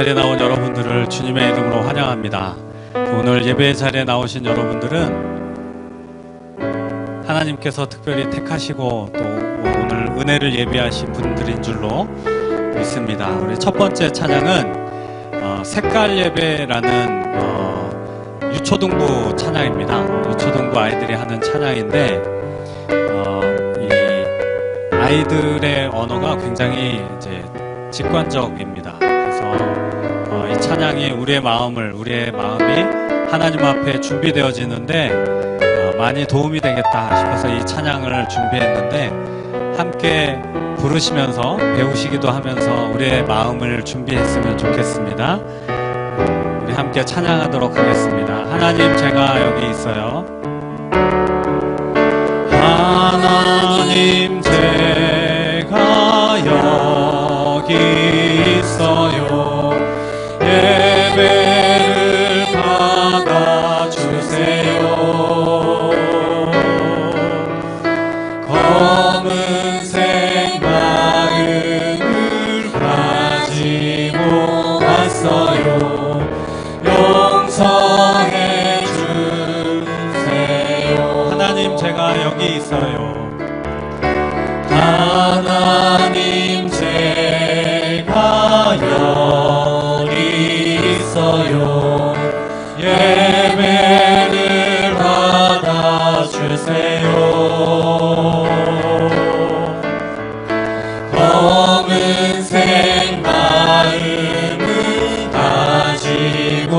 자리에 나온 여러분들을 주님의 이름으로 환영합니다. 오늘 예배 자리에 나오신 여러분들은 하나님께서 특별히 택하시고 또 오늘 은혜를 예비하신 분들인 줄로 믿습니다. 우리 첫 번째 찬양은 색깔 예배라는 유초등부 찬양입니다. 유초등부 아이들이 하는 찬양인데 이 아이들의 언어가 굉장히 이제 직관적입니다. 그래서 이 찬양이 우리의 마음이 하나님 앞에 준비되어지는데 많이 도움이 되겠다 싶어서 이 찬양을 준비했는데 함께 부르시면서 배우시기도 하면서 우리의 마음을 준비했으면 좋겠습니다. 우리 함께 찬양하도록 하겠습니다. 하나님, 제가 여기 있어요. 하나님, 제가 여기 있어요. 예배를 받아주세요. 검은색 마음을 가지고 왔어요. 용서해 주세요. 하나님, 제가 여기 있어요. 하나님, 제가 여기 있어요. 예배를 받아주세요. 검은색 마음을 가지고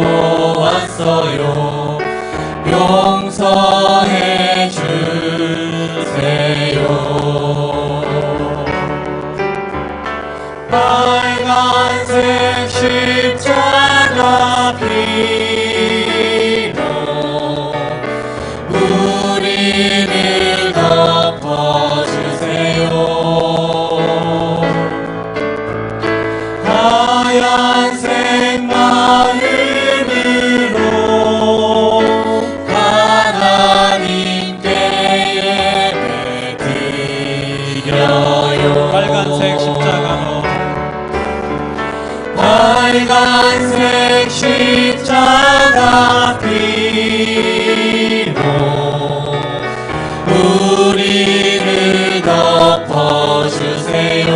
왔어요. 용서해 주세요. 빨간색 십자가 피로 우리를 덮어주세요. 하얀색 마음으로 하나님께 예배드려요. 빨간색 십자가로 빨간색 십자가 피로 우리를 덮어주세요.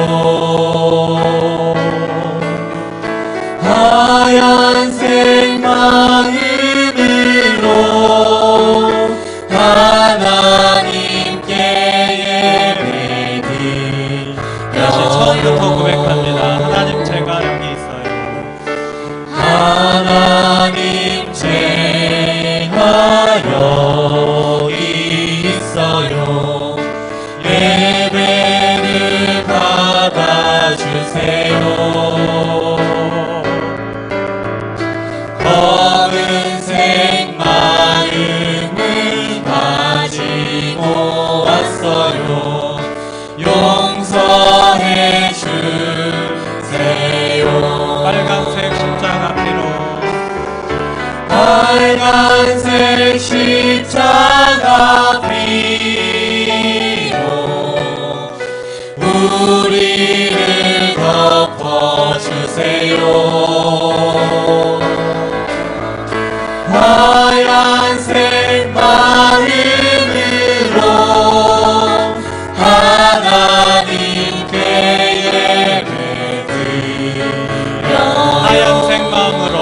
하얀색 마음으로 하나님께 예배드려요. 다시 처음부터 고백합니다. 하나님, 제가 여기 있어요. 하나님, 제가 여기 있어요. 예배를 받아주세요. 검은색 마음을 가지고 왔어요. 용서해 주세요. 빨간색 십자가 피로 빨간색 십자가 피로 우리를 덮어주세요. 하얀색 마음으로 하나님께 예배드려요. 하얀색 마음으로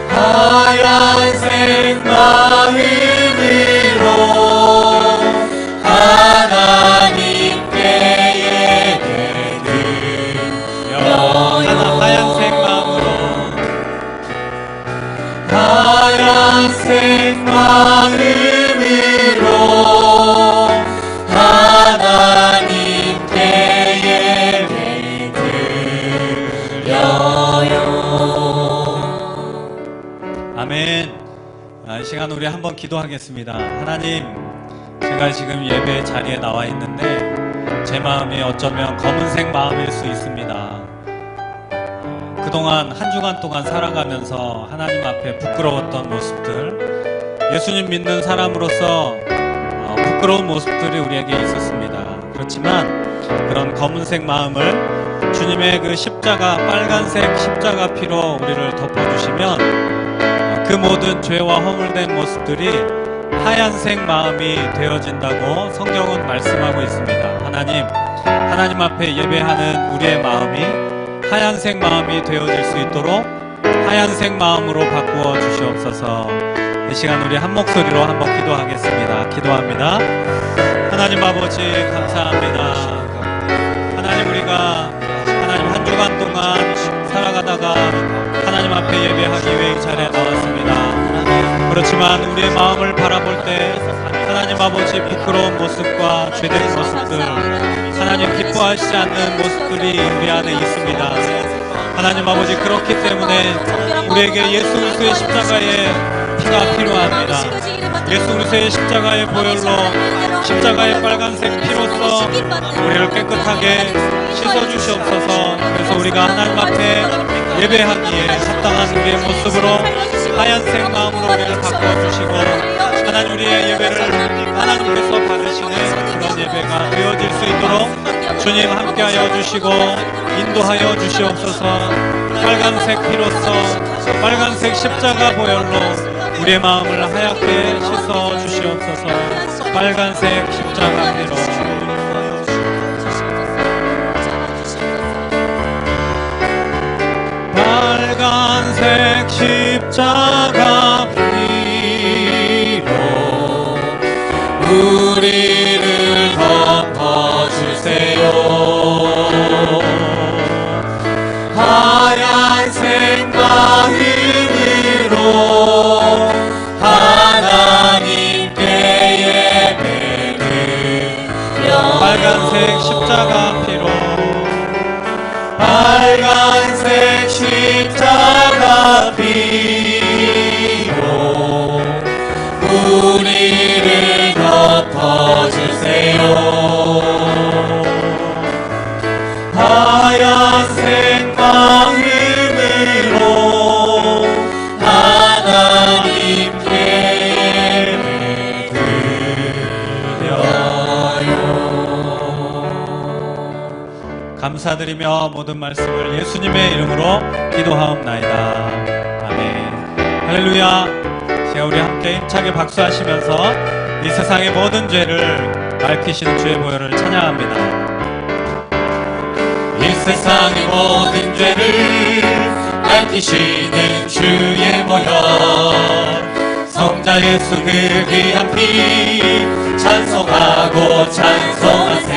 하얀색 마음으로 하나님께 예배드려요. 하얀색 마음으로 하얀색 마음으로 하나님께 예배드려요. 아멘. 이 시간 우리 한번 기도하겠습니다. 하나님, 제가 지금 예배 자리에 나와 있는데 제 마음이 어쩌면 검은색 마음일 수 있습니다. 그동안 한 주간 동안 살아가면서 하나님 앞에 부끄러웠던 모습들, 예수님 믿는 사람으로서 부끄러운 모습들이 우리에게 있었습니다. 그렇지만 그런 검은색 마음을 주님의 그 십자가, 빨간색 십자가 피로 우리를 덮어주시면 그 모든 죄와 허물된 모습들이 하얀색 마음이 되어진다고 성경은 말씀하고 있습니다. 하나님 앞에 예배하는 우리의 마음이 하얀색 마음이 되어질 수 있도록 하얀색 마음으로 바꾸어 주시옵소서. 이 시간 우리 한 목소리로 한번 기도하겠습니다. 기도합니다. 하나님 아버지 감사합니다. 우리가 한 주간 동안 살아가다가 하나님 앞에 예배하기 위해 이 자리에 나왔습니다. 그렇지만 우리의 마음을 바라볼 때 하나님 아버지 부끄러운 모습과 죄된 모습들, 하나님 기뻐하시지 않는 모습들이 우리 안에 있습니다. 하나님 아버지, 그렇기 때문에 우리에게 예수 그리스도의 십자가의 피가 필요합니다. 예수 그리스도의 십자가의 보혈로, 십자가의 빨간색 피로써 우리를 깨끗하게 씻어주시옵소서. 그래서 우리가 하나님 앞에 예배하기에 합당한 우리의 모습으로 하얀색 마음으로 우리를 바꿔주시고, 하나님 우리의 예배를 하나님께서 받으시는 그런 예배가 되어질 수 있도록 주님 함께하여 주시고 인도하여 주시옵소서. 빨간색 피로써, 빨간색 십자가 보혈로 우리의 마음을 하얗게 씻어 주시옵소서. 빨간색 십자가 피로. 빨간색 십자가 피로 우리를 덮어주세요. 하얀색 마음으로 하나님께 예배드려. 빨간색 십자가 피로, 빨간색 십자가 피로 우리를 덮어주세요. 하얀색 마음으로 하나님께 예배드려요. 감사드리며 모든 말씀을 예수님의 이름으로 기도하옵나이다. 아멘. 할렐루야. 제가 우리 함께 힘차게 박수하시면서 이 세상의 모든 죄를 밝히시는 주의 보혈을 찬양합니다. 이 세상의 모든 죄를 밝히시는 주의 보혈, 성자 예수 그 귀한 피 찬송하고 찬송하세.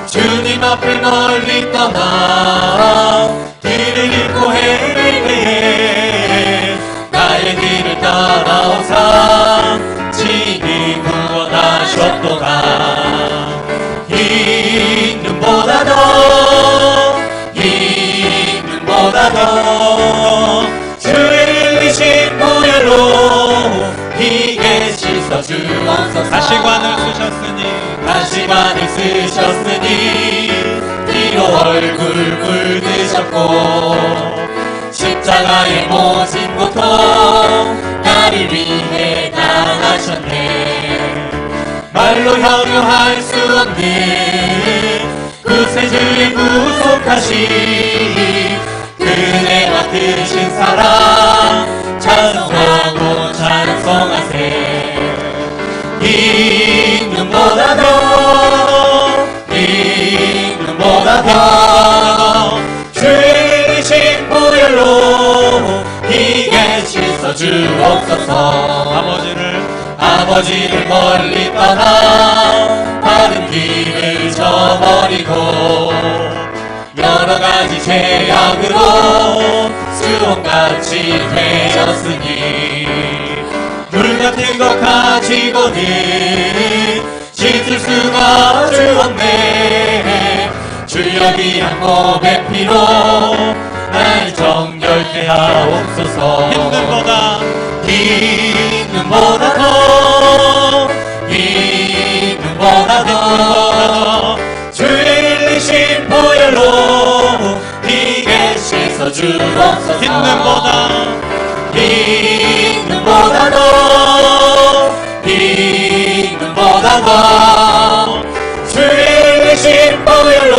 주님 앞을 멀리 떠나 길을 잃고 헤맬 때에 나의 길을 따라오사 친히 구원하셨도다. 이 눈보다 더 주의 흘리신 보혈로 비게 씻어주옵소서. 다시관을 쓰셨으니 피로 얼굴 물드셨고 십자가의 모진 고통 나를 위해 당하셨네. 말로 형용할 수 없는 구세주의 구속하신 그네와 크신 사랑 찬송하고 찬송하세. 이 눈보다 더 주의 흘리신 보혈로 비게 씻어주옵소서. 아버지를 멀리 떠나 바른 길을 저버리고 여러가지 죄악으로 수홍같이 되었으니 물같은 것 가지고는 씻을 수가 없네. 주여 귀한 몸의 피로 날 정결케 하옵소서. 이 눈보다 더 주의 흘리신 보혈로 비게 씻어주옵소서. 흰 눈보다 더 주의 흘리신 보혈로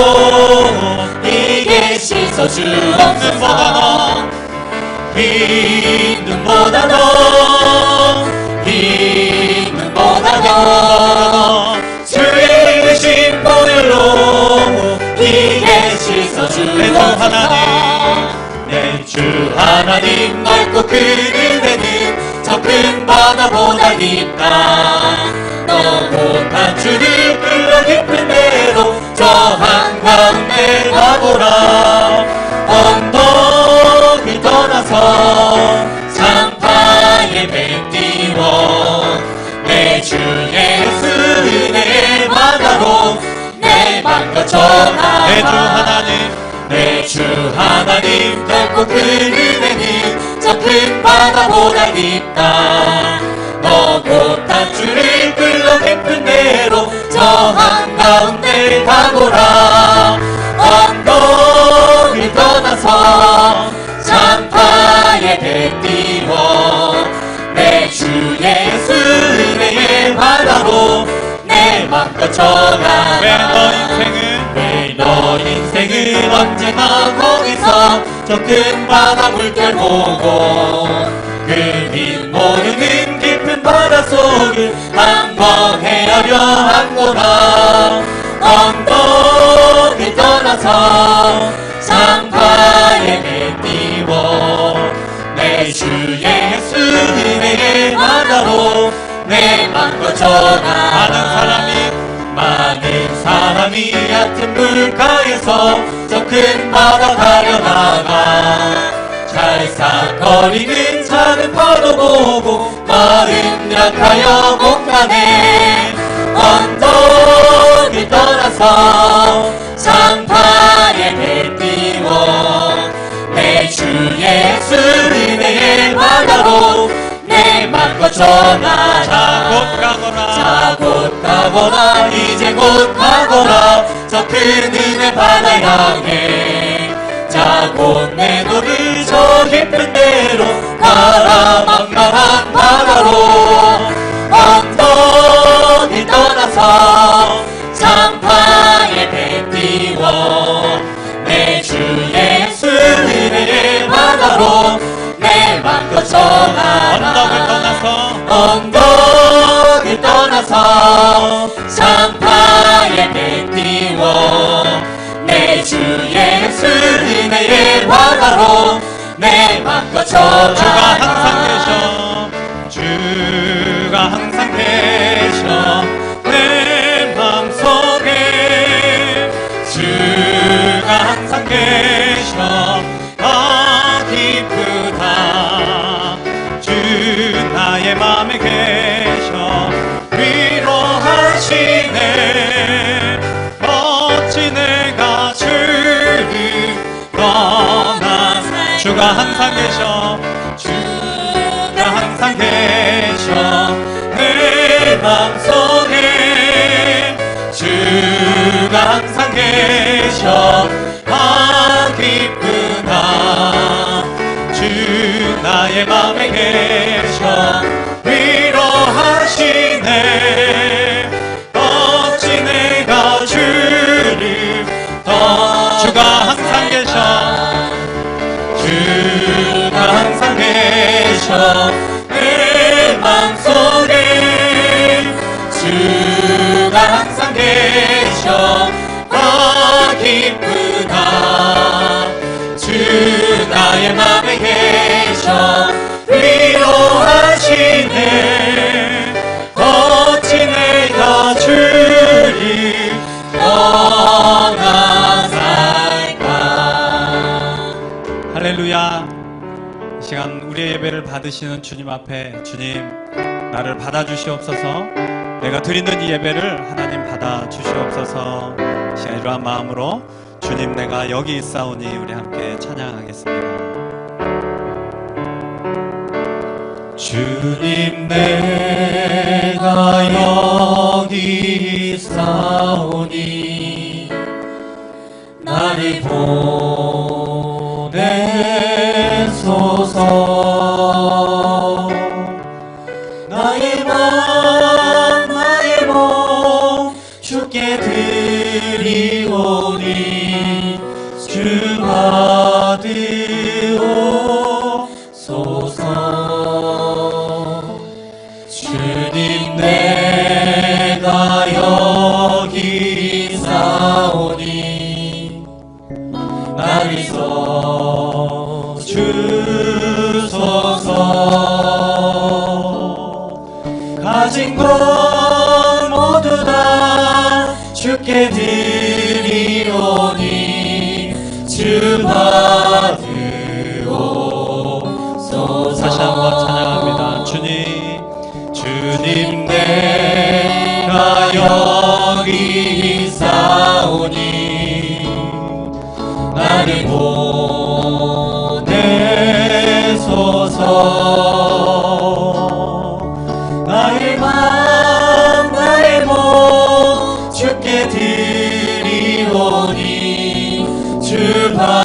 주옵소서. 믿음보다 더 주의 이르신 보혈로 이게 씻어주옵소서. 내 주 하나님 넓고 큰 은혜는 저 큰 바다보다 깊다. 너 못한 주를 끌어 깊은 대로 저 한가운데 가보라. 언덕을 떠나서 상파에 배 띄워 내 주 예수 은혜의 바다로 내 맘과 전하라. 내 주 하나님, 내 주 하나님 넓고 큰 은혜는 저 큰 바다보다 깊다. 너 못한 주를 끌어 깊은 대로 저 한가운데 가보라. 언덕을 떠나서 상파에 배 띄워 내 주 예수 은혜의 바다로 내 맘과 전하라. 왜 너 인생은 언제나 거기서 저 큰 바다 물결 보고 그 빛 모르는 깊은 바다 속을 한번 헤아려 한거나. 언덕을 떠나서 상파에 배 띄워 내 주 예수 은혜의 바다로 내 맘과 전하라. 많은 사람이 얕은 물가에서 저 큰 바다 가려다가 찰싹거리는 작은 파도 보고 마음 약하여 못 가네. 언덕을 떠나서 상파에 배 띄워 내 주 예수 은혜의 바다로 내 맘과 전하라. 자 곧 가거라 이제 곧 가거라 저 큰 은혜 바다 향해. 자 곧 내 너를 저 깊은 데로 가라. 망망한 바다로 언덕을 떠나서 상파에 배 띄워 내 주 예수 은혜의 바다로 내 맘과 전하라. 언덕을 떠나서 상파에 배 띄워 내 주 예수 은혜의 바다로 내 맘과 전하라. 주가 항상 계셔 내 맘속에. 주가 항상 계셔 기쁘다. 주 나의 맘에 계셔 위로하시네. 어찌 내가 주를 떠나. 주가 항상 계셔. 주가 항상 계셔 내 맘속에. 주가 항상 계셔 기쁘다. 주 나의 맘에 계셔 위로하시네. 어찌 내가 주를 주가 항상 계셔. 주가 항상 계셔 내 맘속에. 주가 항상 계셔 기쁘다. 주 나의 맘에 계셔 위로하시네. 어찌 내가 주를 떠나 살까. 할렐루야. 이 시간 우리의 예배를 받으시는 주님 앞에, 주님 나를 받아주시옵소서. 내가 드리는 이 예배를 하나님 받아주시옵소서. 이 시간 이러한 마음으로 주님 내가 여기 있사오니 우리 함께 찬양하겠습니다. 주님 내가 여기 있사오니 나를 보내소서. 나의 맘 나의 몸 주께 드리오니 주와 주께 드리오니 주 받으옵소서. 다시 한번 찬양합니다. 주님 내가 여기 있사오니 나를 보내소서. 나의 맘 나의 몸 주께 드리오니 주 받으옵소서.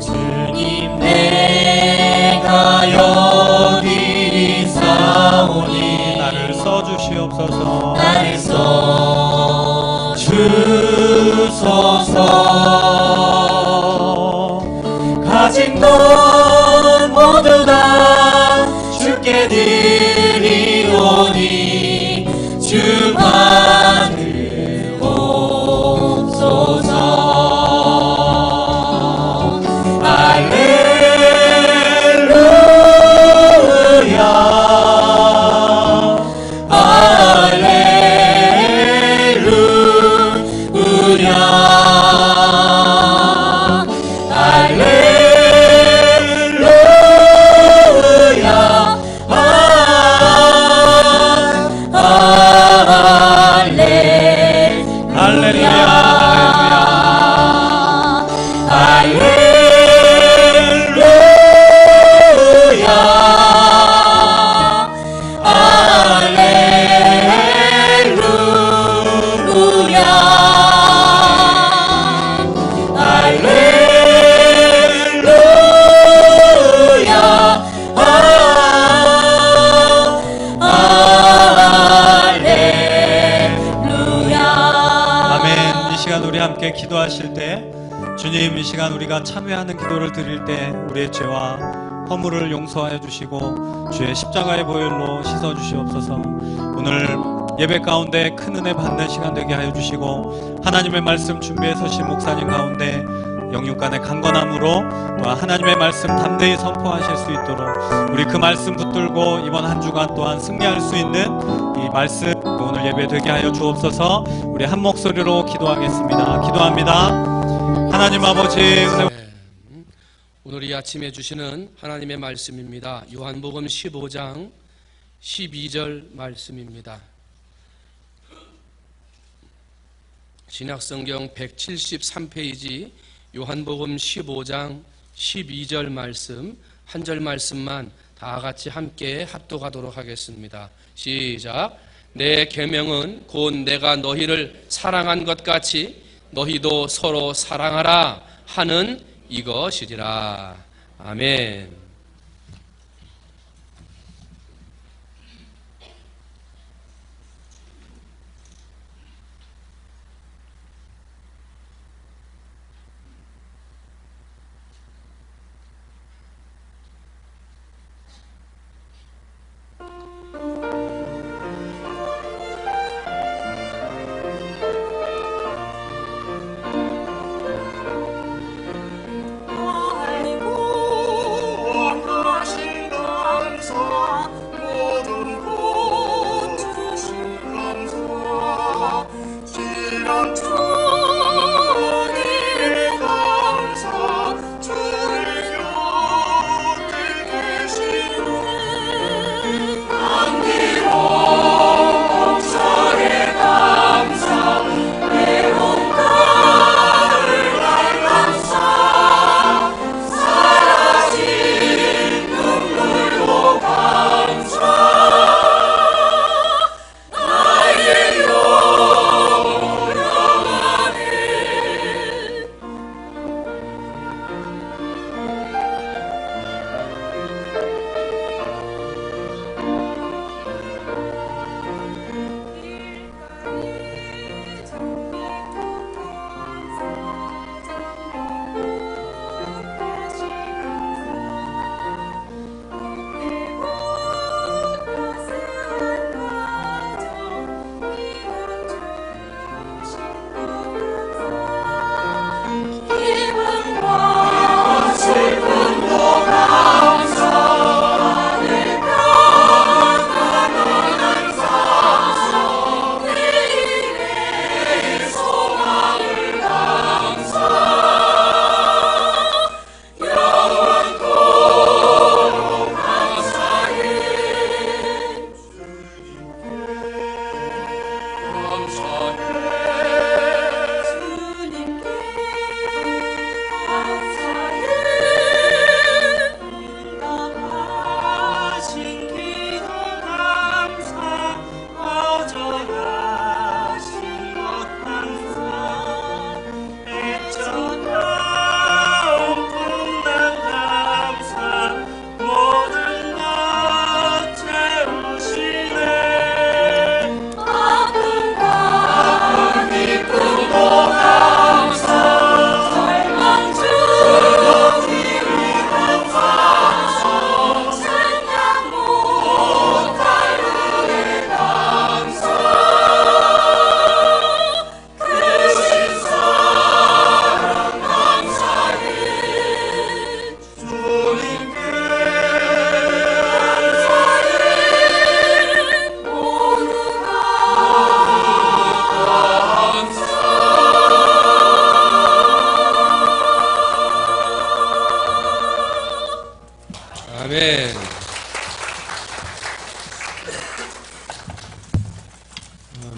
주님 내가 여기 있사오니 나를 써주시옵소서. 나를 써주소서. 가진 것 모두 다 주께 드리오니 주 받으옵소서. 할렐루야 함께 기도하실 때 주님, 이 시간 우리가 참여하는 기도를 드릴 때 우리의 죄와 허물을 용서하여 주시고 주의 십자가의 보혈로 씻어 주시옵소서. 오늘 예배 가운데 큰 은혜 받는 시간 되게 하여 주시고 하나님의 말씀 준비해 서신 목사님 가운데 영육간의 강건함으로 또한 하나님의 말씀 담대히 선포하실 수 있도록 우리 그 말씀 붙들고 이번 한 주간 또한 승리할 수 있는 이 말씀 오늘 예배 되게 하여 주옵소서. 우리 한 목소리로 기도하겠습니다. 기도합니다. 하나님 아버지, 은혜... 오늘 이 아침에 주시는 하나님의 말씀입니다. 요한복음 15장 12절 말씀입니다. 신약성경 173페이지 요한복음 15장 12절 말씀, 한 절 말씀만 다 같이 함께 합독하도록 하겠습니다. 시작. 내 계명은 곧 내가 너희를 사랑한 것 같이 너희도 서로 사랑하라 하는 이것이리라. 아멘. 알고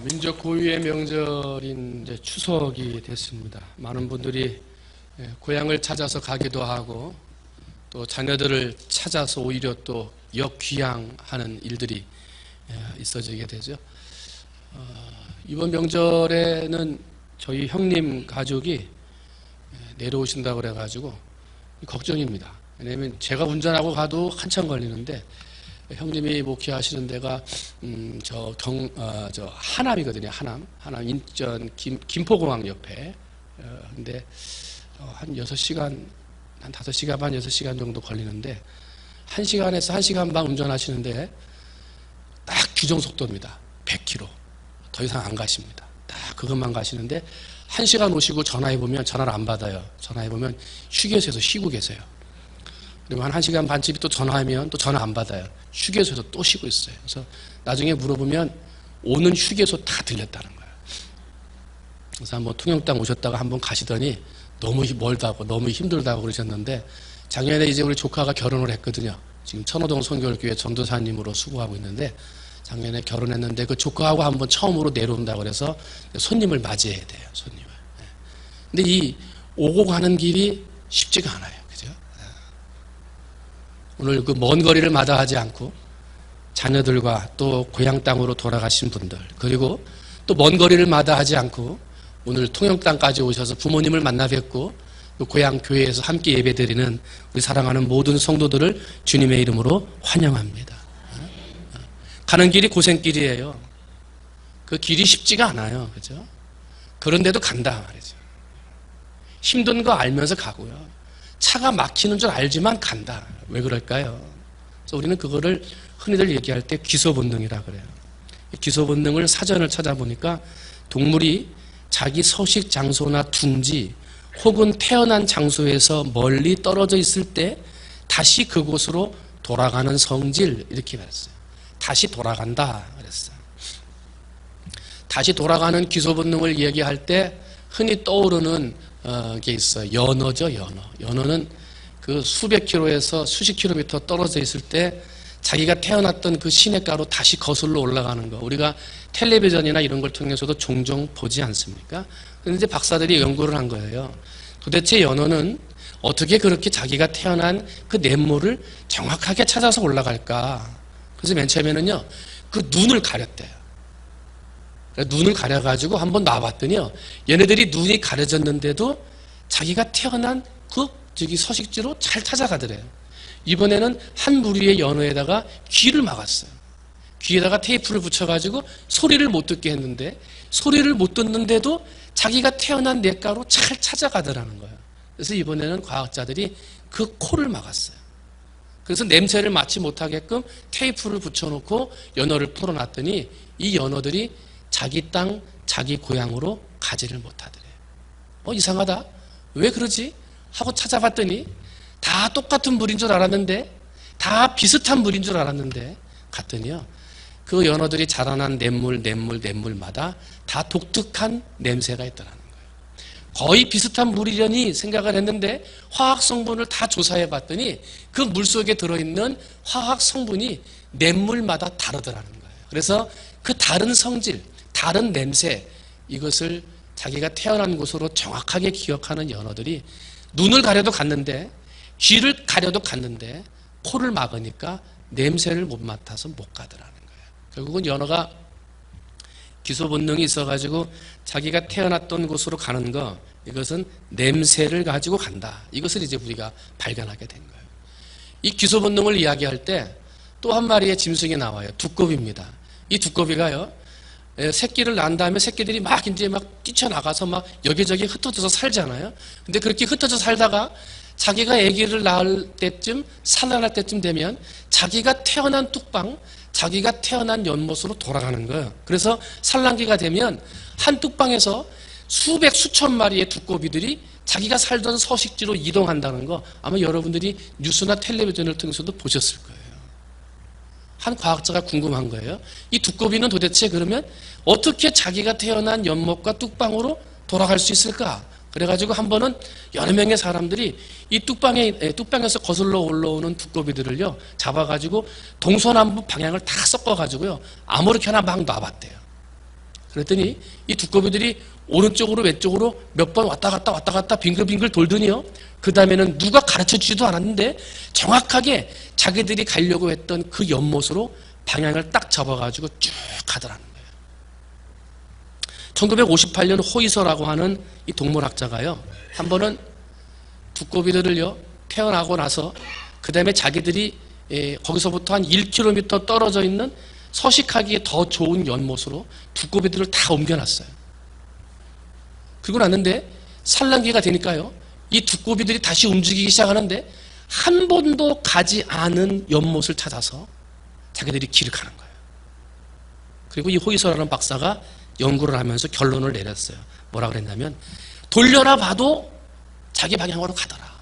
민족 고유의 명절인 이제 추석이 됐습니다. 많은 분들이 고향을 찾아서 가기도 하고 또 자녀들을 찾아서 오히려 또 역귀향하는 일들이 있어지게 되죠. 이번 명절에는 저희 형님 가족이 내려오신다고 그래가지고 걱정입니다. 왜냐면 제가 운전하고 가도 한참 걸리는데 형님이 목회하시는 데가 저 하남이거든요. 하남 인천 김포공항 옆에. 근데 한 6시간, 한 5시간 반, 6시간 정도 걸리는데 1시간에서 1시간 반 운전하시는데 딱 규정 속도입니다. 100km. 더 이상 안 가십니다. 딱 그것만 가시는데 1시간 오시고 전화해보면 전화를 안 받아요. 전화해보면 휴게소에서 쉬고 계세요. 그리고 한 1시간 반쯤 또 전화하면 또 전화 안 받아요. 휴게소에서 또 쉬고 있어요. 그래서 나중에 물어보면 오는 휴게소 다 들렸다는 거예요. 그래서 한번 통영땅 오셨다가 한번 가시더니 너무 멀다고 너무 힘들다고 그러셨는데 작년에 이제 우리 조카가 결혼을 했거든요. 지금 천호동 선교교회 전도사님으로 수고하고 있는데 작년에 결혼했는데 그 조카하고 한번 처음으로 내려온다고 그래서 손님을 맞이해야 돼요. 손님을. 근데 이 오고 가는 길이 쉽지가 않아요. 그죠? 오늘 그 먼 거리를 마다하지 않고 자녀들과 또 고향 땅으로 돌아가신 분들 그리고 또 먼 거리를 마다하지 않고 오늘 통영 땅까지 오셔서 부모님을 만나 뵙고 또 고향 교회에서 함께 예배드리는 우리 사랑하는 모든 성도들을 주님의 이름으로 환영합니다. 가는 길이 고생길이에요. 그 길이 쉽지가 않아요. 그죠? 그런데도 간다 말이죠. 힘든 거 알면서 가고요. 차가 막히는 줄 알지만 간다. 왜 그럴까요? 그래서 우리는 그거를 흔히들 얘기할 때 기소본능이라 그래요. 기소본능을 사전을 찾아보니까 동물이 자기 서식 장소나 둥지 혹은 태어난 장소에서 멀리 떨어져 있을 때 다시 그곳으로 돌아가는 성질 이렇게 말했어요. 다시 돌아간다 그랬어요. 다시 돌아가는 기소본능을 얘기할 때 흔히 떠오르는 게 있어요. 연어죠, 연어. 연어는 그 수백 킬로에서 수십 킬로미터 떨어져 있을 때 자기가 태어났던 그 시냇가로 다시 거슬러 올라가는 거. 우리가 텔레비전이나 이런 걸 통해서도 종종 보지 않습니까? 그런데 이제 박사들이 연구를 한 거예요. 도대체 연어는 어떻게 그렇게 자기가 태어난 그 냇물을 정확하게 찾아서 올라갈까? 그래서 맨 처음에는요, 그 눈을 가렸대요. 눈을 가려가지고 한번 놔봤더니요, 얘네들이 눈이 가려졌는데도 자기가 태어난 그 서식지로 잘 찾아가더래요. 이번에는 한 무리의 연어에다가 귀를 막았어요. 귀에다가 테이프를 붙여가지고 소리를 못 듣게 했는데 소리를 못 듣는데도 자기가 태어난 냇가로 잘 찾아가더라는 거예요. 그래서 이번에는 과학자들이 그 코를 막았어요. 그래서 냄새를 맡지 못하게끔 테이프를 붙여놓고 연어를 풀어놨더니 이 연어들이 자기 땅, 자기 고향으로 가지를 못하더래요. 이상하다. 왜 그러지? 하고 찾아봤더니 다 똑같은 물인 줄 알았는데 다 비슷한 물인 줄 알았는데 갔더니요. 그 연어들이 자라난 냇물마다 다 독특한 냄새가 있더라는 거예요. 거의 비슷한 물이려니 생각을 했는데 화학 성분을 다 조사해 봤더니 그 물속에 들어있는 화학 성분이 냇물마다 다르더라는 거예요. 그래서 그 다른 성질, 다른 냄새 이것을 자기가 태어난 곳으로 정확하게 기억하는 연어들이 눈을 가려도 갔는데 귀를 가려도 갔는데 코를 막으니까 냄새를 못 맡아서 못 가더라는 거예요. 결국은 연어가 기소본능이 있어가지고 자기가 태어났던 곳으로 가는 거 이것은 냄새를 가지고 간다. 이것을 이제 우리가 발견하게 된 거예요. 이 기소본능을 이야기할 때 또 한 마리의 짐승이 나와요. 두꺼비입니다. 이 두꺼비가요. 새끼를 낳은 다음에 새끼들이 막 이제 막 뛰쳐나가서 막 여기저기 흩어져서 살잖아요. 근데 그렇게 흩어져 살다가 자기가 아기를 낳을 때쯤, 산란할 때쯤 되면 자기가 태어난 뚝방, 자기가 태어난 연못으로 돌아가는 거예요. 그래서 산란기가 되면 한 뚝방에서 수백, 수천 마리의 두꺼비들이 자기가 살던 서식지로 이동한다는 거 아마 여러분들이 뉴스나 텔레비전을 통해서도 보셨을 거예요. 한 과학자가 궁금한 거예요. 이 두꺼비는 도대체 그러면 어떻게 자기가 태어난 연못과 뚝방으로 돌아갈 수 있을까? 그래가지고 한 번은 여러 명의 사람들이 이 뚝방에서 거슬러 올라오는 두꺼비들을요, 잡아가지고 동서남북 방향을 다 섞어가지고요, 아무렇게나 막 놔봤대요. 그랬더니 이 두꺼비들이 오른쪽으로 왼쪽으로 몇 번 왔다 갔다 빙글빙글 돌더니요, 그 다음에는 누가 가르쳐 주지도 않았는데 정확하게 자기들이 가려고 했던 그 연못으로 방향을 딱 잡아가지고 쭉 가더라는 거예요. 1958년 호이서라고 하는 이 동물학자가요, 한 번은 두꺼비들을요, 태어나고 나서 그 다음에 자기들이 거기서부터 한 1km 떨어져 있는 서식하기에 더 좋은 연못으로 두꺼비들을 다 옮겨놨어요. 그리고 났는데 산란기가 되니까요, 이 두꺼비들이 다시 움직이기 시작하는데 한 번도 가지 않은 연못을 찾아서 자기들이 길을 가는 거예요. 그리고 이 호이서라는 박사가 연구를 하면서 결론을 내렸어요. 뭐라 그랬냐면, 돌려라 봐도 자기 방향으로 가더라.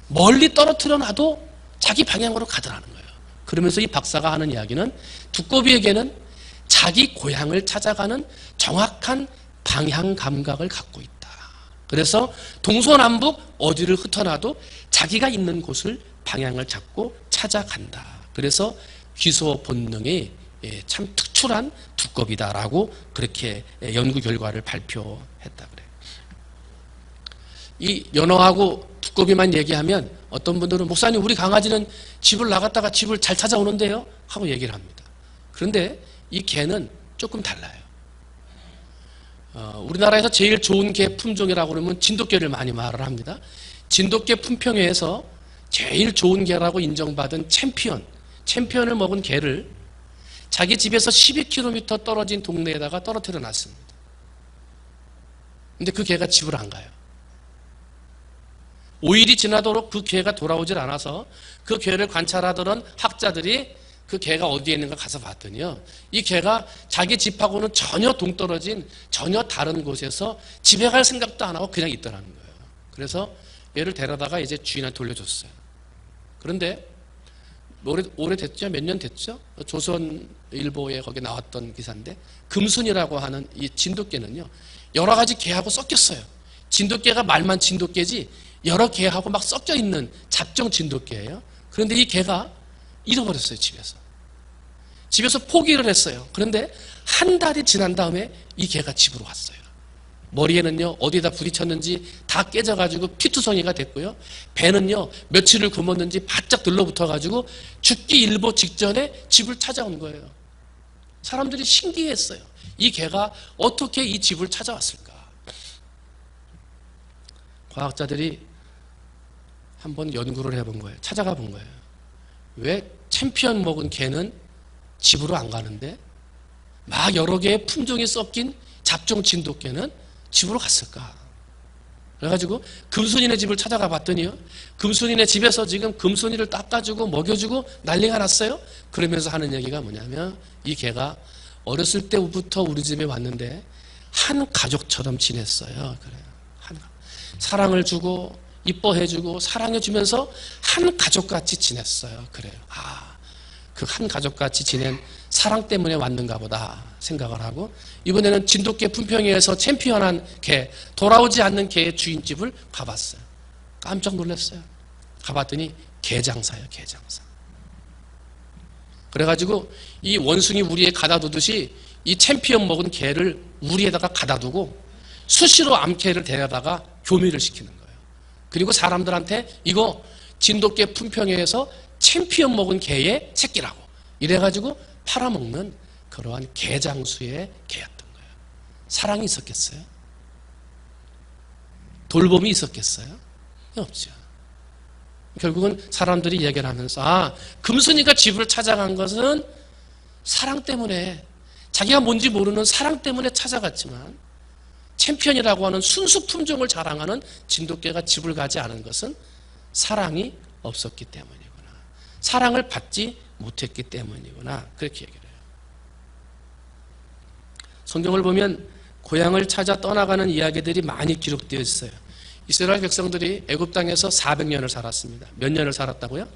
멀리 떨어뜨려 놔도 자기 방향으로 가더라는 거예요. 그러면서 이 박사가 하는 이야기는 두꺼비에게는 자기 고향을 찾아가는 정확한 방향 감각을 갖고 있다. 그래서 동서남북 어디를 흩어놔도 자기가 있는 곳을 방향을 잡고 찾아간다. 그래서 귀소 본능이 참 특출한 두꺼비다라고 그렇게 연구 결과를 발표했다 그래요. 이 연어하고 두꺼비만 얘기하면 어떤 분들은 목사님, 우리 강아지는 집을 나갔다가 집을 잘 찾아오는데요 하고 얘기를 합니다. 그런데 이 개는 조금 달라요. 우리나라에서 제일 좋은 개 품종이라고 그러면 진돗개를 많이 말을 합니다. 진돗개 품평회에서 제일 좋은 개라고 인정받은 챔피언을 먹은 개를 자기 집에서 12km 떨어진 동네에다가 떨어뜨려 놨습니다. 근데 그 개가 집을 안 가요. 5일이 지나도록 그 개가 돌아오질 않아서 그 개를 관찰하던 학자들이 그 개가 어디에 있는가 가서 봤더니요, 이 개가 자기 집하고는 전혀 동떨어진 전혀 다른 곳에서 집에 갈 생각도 안 하고 그냥 있더라는 거예요. 그래서 얘를 데려다가 이제 주인한테 돌려줬어요. 그런데 오래됐죠? 몇 년 됐죠? 조선일보에 거기 나왔던 기사인데, 금순이라고 하는 이 진돗개는요, 여러 가지 개하고 섞였어요. 진돗개가 말만 진돗개지 여러 개하고 막 섞여 있는 잡종 진돗개예요. 그런데 이 개가 잃어버렸어요. 집에서 포기를 했어요. 그런데 한 달이 지난 다음에 이 개가 집으로 왔어요. 머리에는요, 어디에다 부딪혔는지 다 깨져가지고 피투성이가 됐고요, 배는요, 며칠을 굶었는지 바짝 들러붙어가지고 죽기 일보 직전에 집을 찾아온 거예요. 사람들이 신기했어요. 이 개가 어떻게 이 집을 찾아왔을까? 과학자들이 한번 연구를 해본 거예요. 찾아가 본 거예요. 왜 챔피언 먹은 개는 집으로 안 가는데 막 여러 개의 품종이 섞인 잡종 진돗개는 집으로 갔을까? 그래가지고 금순이네 집을 찾아가 봤더니요, 금순이네 집에서 지금 금순이를 닦아주고 먹여주고 난리가 났어요. 그러면서 하는 얘기가 뭐냐면, 이 개가 어렸을 때부터 우리 집에 왔는데 한 가족처럼 지냈어요. 그래요. 사랑을 주고 이뻐해주고 사랑해주면서 한 가족같이 지냈어요. 그래요. 그 한 가족같이 지낸 사랑 때문에 왔는가 보다 생각을 하고, 이번에는 진돗개 품평회에서 챔피언한 개, 돌아오지 않는 개의 주인집을 가봤어요. 깜짝 놀랐어요. 가봤더니 개장사예요. 개장사. 그래가지고 이 원숭이 우리에 가다 두듯이 이 챔피언 먹은 개를 우리에다가 가다 두고 수시로 암개를 데려다가 교미를 시키는 거예요. 그리고 사람들한테 이거 진돗개 품평회에서 챔피언 먹은 개의 새끼라고 이래가지고 팔아먹는 그러한 개장수의 개였던 거예요. 사랑이 있었겠어요? 돌봄이 있었겠어요? 없죠. 결국은 사람들이 얘기를 하면서, 금순이가 집을 찾아간 것은 사랑 때문에, 자기가 뭔지 모르는 사랑 때문에 찾아갔지만, 챔피언이라고 하는 순수 품종을 자랑하는 진돗개가 집을 가지 않은 것은 사랑이 없었기 때문이구나. 사랑을 받지 못했기 때문이구나. 그렇게 얘기를 해요. 성경을 보면 고향을 찾아 떠나가는 이야기들이 많이 기록되어 있어요. 이스라엘 백성들이 애굽 땅에서 400년을 살았습니다. 몇 년을 살았다고요?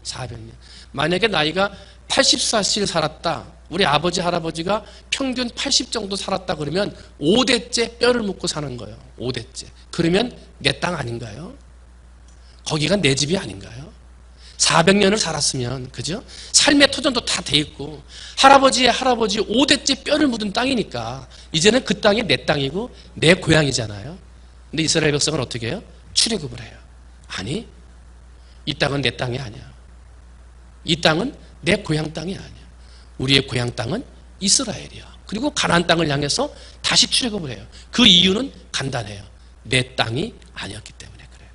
400년. 만약에 나이가 84실 살았다. 우리 아버지 할아버지가 평균 80 정도 살았다 그러면 5대째 뼈를 묻고 사는 거예요. 5대째. 그러면 내 땅 아닌가요? 거기가 내 집이 아닌가요? 400년을 살았으면, 그죠? 삶의 토전도 다 돼 있고, 할아버지의 할아버지 5대째 뼈를 묻은 땅이니까, 이제는 그 땅이 내 땅이고, 내 고향이잖아요. 근데 이스라엘 백성은 어떻게 해요? 출애굽을 해요. 아니, 이 땅은 내 땅이 아니야. 이 땅은 내 고향 땅이 아니야. 우리의 고향 땅은 이스라엘이야. 그리고 가나안 땅을 향해서 다시 출애굽을 해요. 그 이유는 간단해요. 내 땅이 아니었기 때문에 그래요.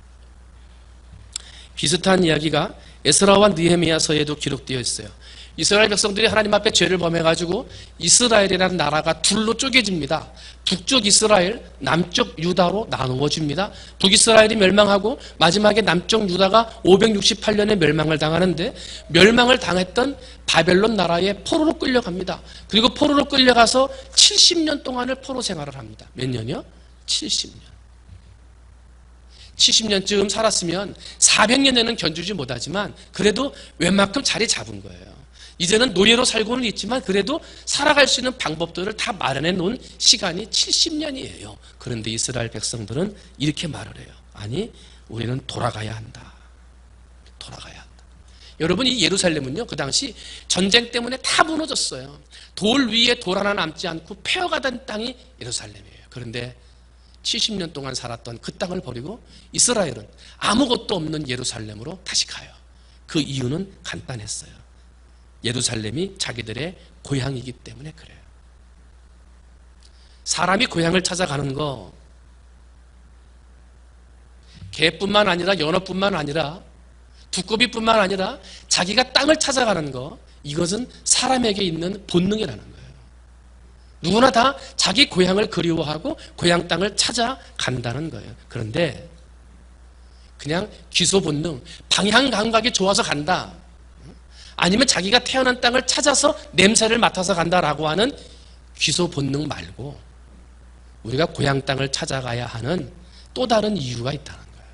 비슷한 이야기가 에스라와 느헤미야서에도 기록되어 있어요. 이스라엘 백성들이 하나님 앞에 죄를 범해가지고 이스라엘이라는 나라가 둘로 쪼개집니다. 북쪽 이스라엘, 남쪽 유다로 나누어집니다. 북이스라엘이 멸망하고 마지막에 남쪽 유다가 568년에 멸망을 당하는데, 멸망을 당했던 바벨론 나라에 포로로 끌려갑니다. 그리고 포로로 끌려가서 70년 동안을 포로 생활을 합니다. 몇 년이요? 70년. 70년쯤 살았으면 400년에는 견주지 못하지만 그래도 웬만큼 자리 잡은 거예요. 이제는 노예로 살고는 있지만 그래도 살아갈 수 있는 방법들을 다 마련해 놓은 시간이 70년이에요. 그런데 이스라엘 백성들은 이렇게 말을 해요. 아니, 우리는 돌아가야 한다. 돌아가야 한다. 여러분, 이 예루살렘은요, 그 당시 전쟁 때문에 다 무너졌어요. 돌 위에 돌 하나 남지 않고 폐허가된 땅이 예루살렘이에요. 그런데 70년 동안 살았던 그 땅을 버리고 이스라엘은 아무것도 없는 예루살렘으로 다시 가요. 그 이유는 간단했어요. 예루살렘이 자기들의 고향이기 때문에 그래요. 사람이 고향을 찾아가는 거, 개뿐만 아니라 연어뿐만 아니라 두꺼비뿐만 아니라 자기가 땅을 찾아가는 거, 이것은 사람에게 있는 본능이라는 거예요. 누구나 다 자기 고향을 그리워하고 고향 땅을 찾아간다는 거예요. 그런데 그냥 기소 본능, 방향 감각이 좋아서 간다, 아니면 자기가 태어난 땅을 찾아서 냄새를 맡아서 간다라고 하는 기소 본능 말고, 우리가 고향 땅을 찾아가야 하는 또 다른 이유가 있다는 거예요.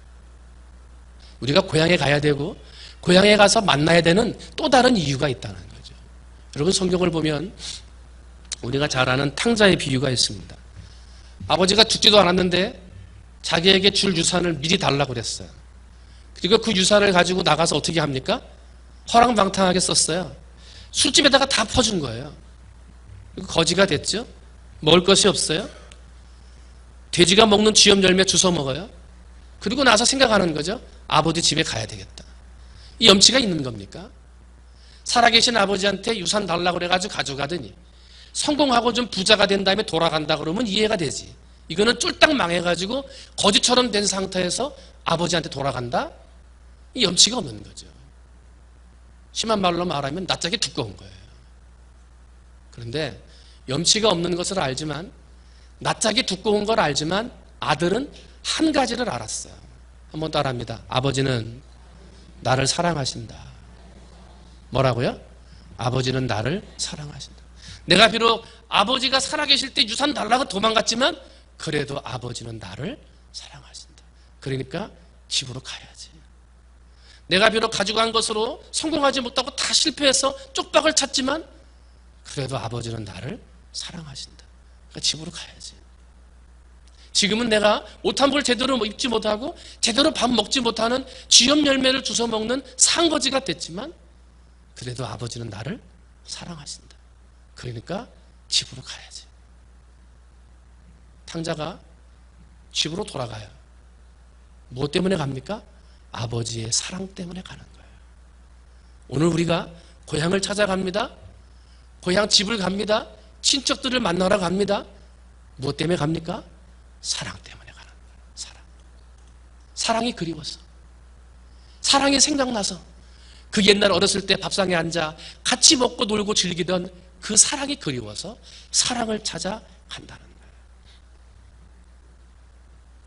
우리가 고향에 가야 되고 고향에 가서 만나야 되는 또 다른 이유가 있다는 거죠. 여러분, 성경을 보면 우리가 잘 아는 탕자의 비유가 있습니다. 아버지가 죽지도 않았는데 자기에게 줄 유산을 미리 달라고 그랬어요. 그리고 그 유산을 가지고 나가서 어떻게 합니까? 허랑방탕하게 썼어요. 술집에다가 다 퍼준 거예요. 거지가 됐죠. 먹을 것이 없어요. 돼지가 먹는 쥐염 열매 주워 먹어요. 그리고 나서 생각하는 거죠. 아버지 집에 가야 되겠다. 이 염치가 있는 겁니까? 살아계신 아버지한테 유산 달라고 그래가지고 가져가더니 성공하고 좀 부자가 된 다음에 돌아간다 그러면 이해가 되지. 이거는 쫄딱 망해가지고 거지처럼 된 상태에서 아버지한테 돌아간다? 이 염치가 없는 거죠. 심한 말로 말하면 낯짝이 두꺼운 거예요. 그런데 염치가 없는 것을 알지만, 낯짝이 두꺼운 걸 알지만 아들은 한 가지를 알았어요. 한번 따라합니다. 아버지는 나를 사랑하신다. 뭐라고요? 아버지는 나를 사랑하신다. 내가 비록 아버지가 살아계실 때 유산 달라고 도망갔지만 그래도 아버지는 나를 사랑하신다. 그러니까 집으로 가야지. 내가 비록 가져간 것으로 성공하지 못하고 다 실패해서 쪽박을 찼지만 그래도 아버지는 나를 사랑하신다. 그러니까 집으로 가야지. 지금은 내가 옷 한 벌 제대로 입지 못하고 제대로 밥 먹지 못하는 쥐염 열매를 주워 먹는 상거지가 됐지만 그래도 아버지는 나를 사랑하신다. 그러니까 집으로 가야지. 탕자가 집으로 돌아가요. 뭐 때문에 갑니까? 아버지의 사랑 때문에 가는 거예요. 오늘 우리가 고향을 찾아갑니다. 고향 집을 갑니다. 친척들을 만나러 갑니다. 무엇 때문에 갑니까? 사랑 때문에 가는 거예요. 사랑. 사랑이 그리워서, 사랑이 생각나서, 그 옛날 어렸을 때 밥상에 앉아 같이 먹고 놀고 즐기던 그 사랑이 그리워서 사랑을 찾아 간다는 거예요.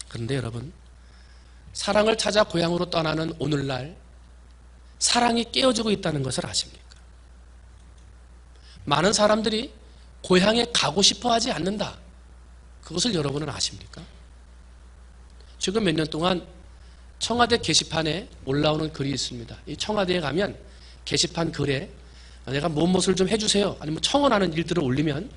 그런데 여러분, 사랑을 찾아 고향으로 떠나는 오늘날 사랑이 깨어지고 있다는 것을 아십니까? 많은 사람들이 고향에 가고 싶어 하지 않는다. 그것을 여러분은 아십니까? 최근 몇 년 동안 청와대 게시판에 올라오는 글이 있습니다. 이 청와대에 가면 게시판 글에 내가 무엇을 좀 해주세요. 아니면 청원하는 일들을 올리면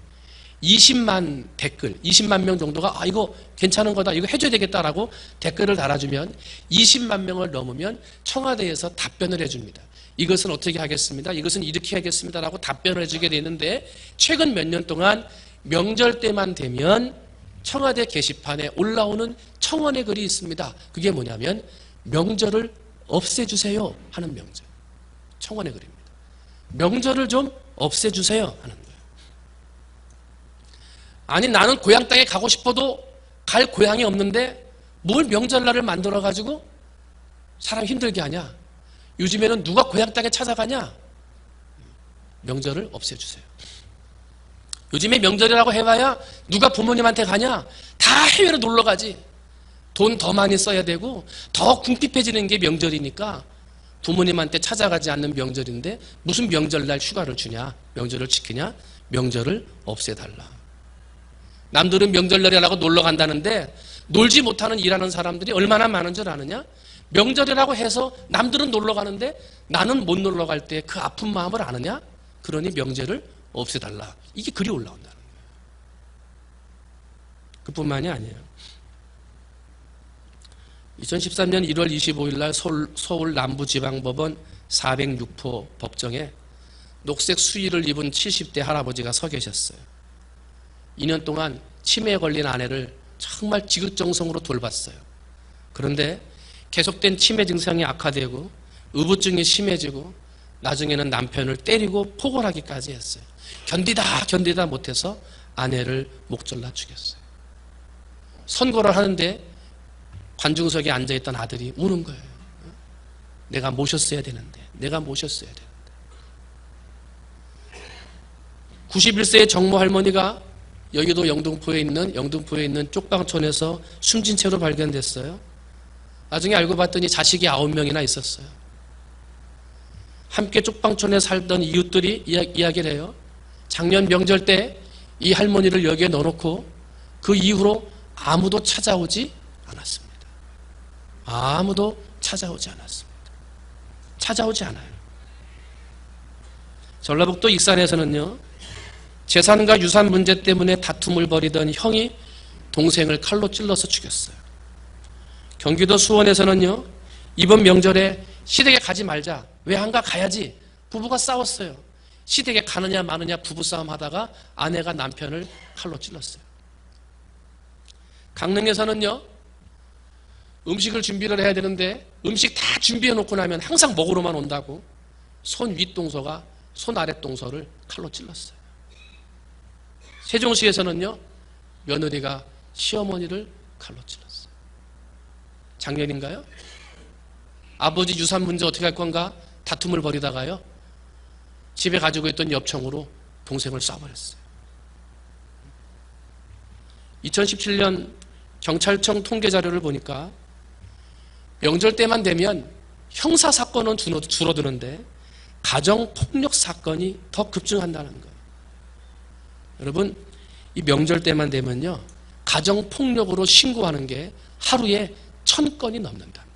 20만 댓글, 20만 명 정도가 이거 괜찮은 거다, 이거 해줘야 되겠다라고 댓글을 달아주면 20만 명을 넘으면 청와대에서 답변을 해줍니다. 이것은 어떻게 하겠습니다. 이것은 이렇게 하겠습니다라고 답변을 해주게 되는데 최근 몇 년 동안 명절 때만 되면 청와대 게시판에 올라오는 청원의 글이 있습니다. 그게 뭐냐면 명절을 없애주세요 하는 명절. 청원의 글입니다. 명절을 좀 없애주세요 하는 거예요. 아니 나는 고향 땅에 가고 싶어도 갈 고향이 없는데 뭘 명절날을 만들어가지고 사람 힘들게 하냐. 요즘에는 누가 고향 땅에 찾아가냐. 명절을 없애주세요. 요즘에 명절이라고 해봐야 누가 부모님한테 가냐. 다 해외로 놀러가지. 돈 더 많이 써야 되고 더 궁핍해지는 게 명절이니까 부모님한테 찾아가지 않는 명절인데 무슨 명절날 휴가를 주냐. 명절을 지키냐. 명절을 없애달라. 남들은 명절날이라고 놀러 간다는데 놀지 못하는 일하는 사람들이 얼마나 많은 줄 아느냐? 명절이라고 해서 남들은 놀러 가는데 나는 못 놀러 갈 때 그 아픈 마음을 아느냐? 그러니 명절을 없애달라. 이게 글이 올라온다는 거예요. 그뿐만이 아니에요. 2013년 1월 25일 날 서울 남부지방법원 406호 법정에 녹색 수의를 입은 70대 할아버지가 서 계셨어요. 2년 동안 치매에 걸린 아내를 정말 지극정성으로 돌봤어요. 그런데 계속된 치매 증상이 악화되고 의부증이 심해지고 나중에는 남편을 때리고 포골하기까지 했어요. 견디다 못해서 아내를 목졸라 죽였어요. 선고를 하는데 관중석에 앉아있던 아들이 우는 거예요. 내가 모셨어야 되는데 91세의 정모 할머니가 여의도 영등포에 있는 쪽방촌에서 숨진 채로 발견됐어요. 나중에 알고 봤더니 자식이 9명이나 있었어요. 함께 쪽방촌에 살던 이웃들이 이야기를 해요. 작년 명절 때 이 할머니를 여기에 넣어놓고 그 이후로 아무도 찾아오지 않았습니다. 아무도 찾아오지 않았습니다. 찾아오지 않아요. 전라북도 익산에서는요, 재산과 유산 문제 때문에 다툼을 벌이던 형이 동생을 칼로 찔러서 죽였어요. 경기도 수원에서는요, 이번 명절에 시댁에 가지 말자. 왜 안 가? 가야지. 부부가 싸웠어요. 시댁에 가느냐 마느냐 부부싸움 하다가 아내가 남편을 칼로 찔렀어요. 강릉에서는요, 음식을 준비를 해야 되는데 음식 다 준비해 놓고 나면 항상 먹으러만 온다고 손 윗동서가 손 아랫동서를 칼로 찔렀어요. 세종시에서는요, 며느리가 시어머니를 칼로 찔렀어요. 작년인가요? 아버지 유산 문제 어떻게 할 건가 다툼을 벌이다가요, 집에 가지고 있던 엽총으로 동생을 쏴버렸어요. 2017년 경찰청 통계 자료를 보니까 명절 때만 되면 형사 사건은 줄어드는데 가정폭력 사건이 더 급증한다는 거예요. 여러분, 이 명절 때만 되면요, 가정폭력으로 신고하는 게 하루에 1000건이 넘는답니다.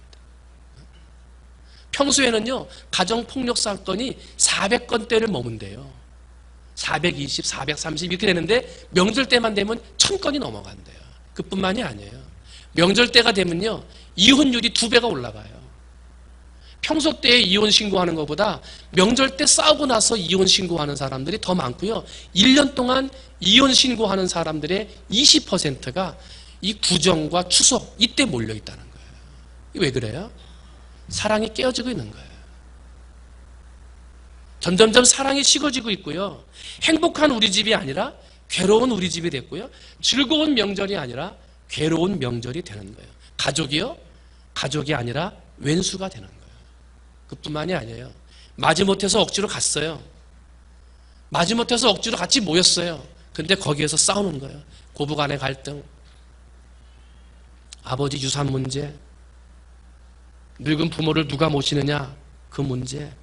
평소에는요, 가정폭력 사건이 400건대를 머문대요. 420, 430 이렇게 되는데 명절 때만 되면 1000건이 넘어간대요. 그뿐만이 아니에요. 명절 때가 되면요, 이혼율이 2배가 올라가요. 평소 때에 이혼 신고하는 것보다 명절 때 싸우고 나서 이혼 신고하는 사람들이 더 많고요. 1년 동안 이혼 신고하는 사람들의 20%가 이 구정과 추석 이때 몰려 있다는 거예요. 왜 그래요? 사랑이 깨어지고 있는 거예요. 점점점 사랑이 식어지고 있고요. 행복한 우리 집이 아니라 괴로운 우리 집이 됐고요. 즐거운 명절이 아니라 괴로운 명절이 되는 거예요. 가족이요? 가족이 아니라 왼수가 되는 거예요. 그뿐만이 아니에요. 마지못해서 억지로 갔어요. 마지못해서 억지로 같이 모였어요. 근데 거기에서 싸우는 거예요. 고부간의 갈등, 아버지 유산 문제, 늙은 부모를 누가 모시느냐 그 문제,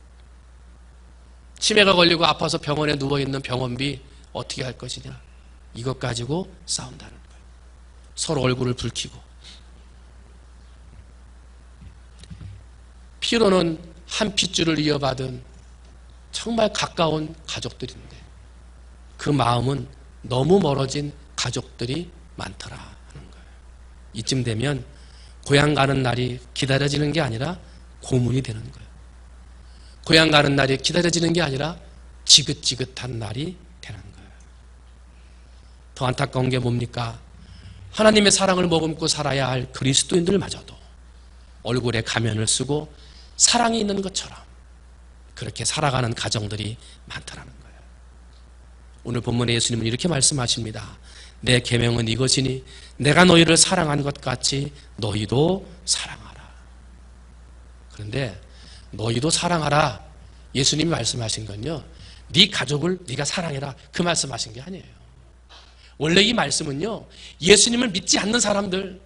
치매가 걸리고 아파서 병원에 누워있는 병원비 어떻게 할 것이냐, 이것 가지고 싸운다는 거예요. 서로 얼굴을 붉히고. 피로는 한 핏줄을 이어받은 정말 가까운 가족들인데 그 마음은 너무 멀어진 가족들이 많더라 하는 거예요. 이쯤 되면 고향 가는 날이 기다려지는 게 아니라 고문이 되는 거예요. 고향 가는 날이 기다려지는 게 아니라 지긋지긋한 날이 되는 거예요. 더 안타까운 게 뭡니까? 하나님의 사랑을 머금고 살아야 할 그리스도인들마저도 얼굴에 가면을 쓰고 사랑이 있는 것처럼 그렇게 살아가는 가정들이 많다라는 거예요. 오늘 본문에 예수님은 이렇게 말씀하십니다. 내 계명은 이것이니 내가 너희를 사랑한 것 같이 너희도 사랑하라. 그런데 너희도 사랑하라 예수님이 말씀하신 건요, 네 가족을 네가 사랑해라 그 말씀하신 게 아니에요. 원래 이 말씀은요, 예수님을 믿지 않는 사람들,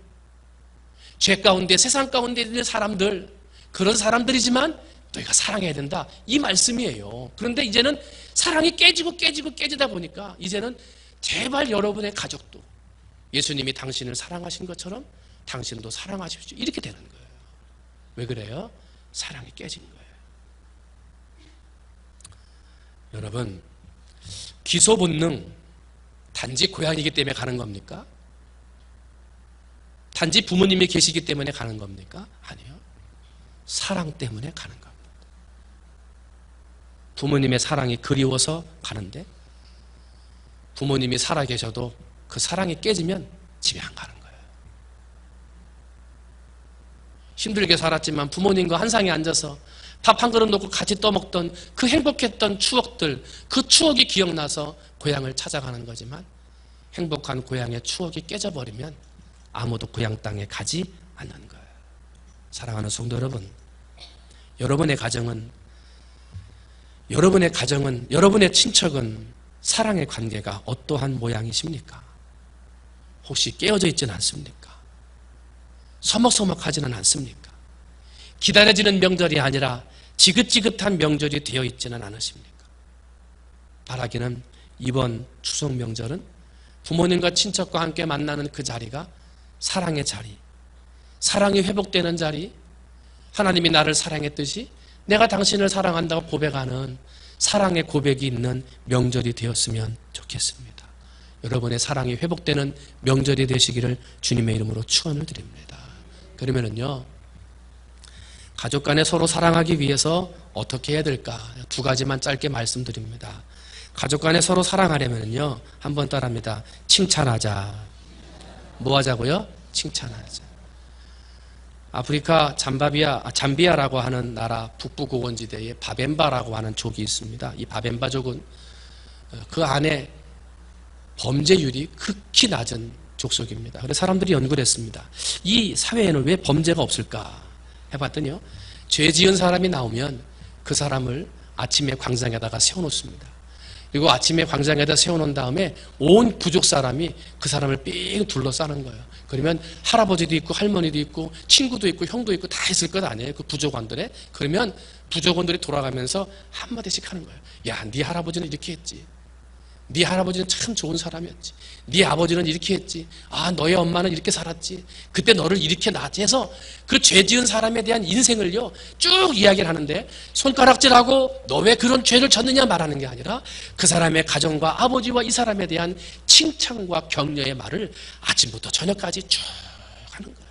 죄 가운데 세상 가운데 있는 사람들, 그런 사람들이지만 너희가 사랑해야 된다 이 말씀이에요. 그런데 이제는 사랑이 깨지다 보니까 이제는 제발 여러분의 가족도 예수님이 당신을 사랑하신 것처럼 당신도 사랑하십시오 이렇게 되는 거예요. 왜 그래요? 사랑이 깨진 거예요. 여러분, 기소 본능 단지 고향이기 때문에 가는 겁니까? 단지 부모님이 계시기 때문에 가는 겁니까? 아니요. 사랑 때문에 가는 겁니다. 부모님의 사랑이 그리워서 가는데 부모님이 살아계셔도 그 사랑이 깨지면 집에 안 가는 거예요. 힘들게 살았지만 부모님과 한 상에 앉아서 밥 한 그릇 놓고 같이 떠먹던 그 행복했던 추억들, 그 추억이 기억나서 고향을 찾아가는 거지만 행복한 고향의 추억이 깨져버리면 아무도 고향 땅에 가지 않는 거예요. 사랑하는 성도 여러분, 여러분의 가정은, 여러분의 친척은 사랑의 관계가 어떠한 모양이십니까? 혹시 깨어져 있지는 않습니까? 서먹서먹하지는 않습니까? 기다려지는 명절이 아니라 지긋지긋한 명절이 되어 있지는 않으십니까? 바라기는 이번 추석 명절은 부모님과 친척과 함께 만나는 그 자리가 사랑의 자리, 사랑이 회복되는 자리, 하나님이 나를 사랑했듯이 내가 당신을 사랑한다고 고백하는 사랑의 고백이 있는 명절이 되었으면 좋겠습니다. 여러분의 사랑이 회복되는 명절이 되시기를 주님의 이름으로 축원을 드립니다. 그러면은요, 가족 간에 서로 사랑하기 위해서 어떻게 해야 될까? 두 가지만 짧게 말씀드립니다. 가족 간에 서로 사랑하려면요, 한번 따라합니다. 칭찬하자. 뭐 하자고요? 칭찬하자. 아프리카 잠비아라고 하는 나라 북부 고원지대에 바벤바라고 하는 족이 있습니다. 이 바벤바족은 그 안에 범죄율이 극히 낮은 족속입니다. 그래서 사람들이 연구를 했습니다. 이 사회에는 왜 범죄가 없을까 해봤더니요, 죄 지은 사람이 나오면 그 사람을 아침에 광장에다가 세워놓습니다. 그리고 아침에 광장에다 세워놓은 다음에 온 부족 사람이 그 사람을 삥 둘러싸는 거예요. 그러면 할아버지도 있고 할머니도 있고 친구도 있고 형도 있고 다 있을 것 아니에요, 그 부족원들에. 그러면 부족원들이 돌아가면서 한마디씩 하는 거예요. 야, 네 할아버지는 이렇게 했지. 네 할아버지는 참 좋은 사람이었지. 네 아버지는 이렇게 했지. 아, 너의 엄마는 이렇게 살았지. 그때 너를 이렇게 낳았지 해서 그 죄 지은 사람에 대한 인생을요 쭉 이야기를 하는데, 손가락질하고 너 왜 그런 죄를 졌느냐 말하는 게 아니라 그 사람의 가정과 아버지와 이 사람에 대한 칭찬과 격려의 말을 아침부터 저녁까지 쭉 하는 거예요.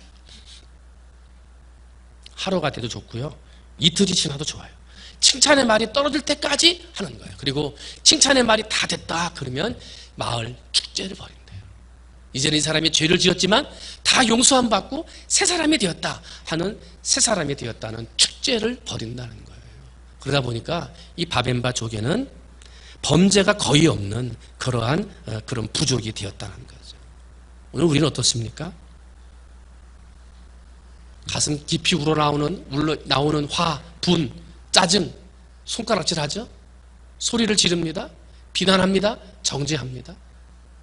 하루가 돼도 좋고요, 이틀이 지나도 좋아요. 칭찬의 말이 떨어질 때까지 하는 거예요. 그리고 칭찬의 말이 다 됐다 그러면 마을 축제를 벌인대요. 이제는 이 사람이 죄를 지었지만 다 용서함 받고 새 사람이 되었다 하는, 새 사람이 되었다는 축제를 벌인다는 거예요. 그러다 보니까 이 바벤바 족에는 범죄가 거의 없는 그러한 그런 부족이 되었다는 거죠. 오늘 우리는 어떻습니까? 가슴 깊이 우러나오는 화, 분, 짜증, 손가락질하죠? 소리를 지릅니다. 비난합니다. 정죄합니다.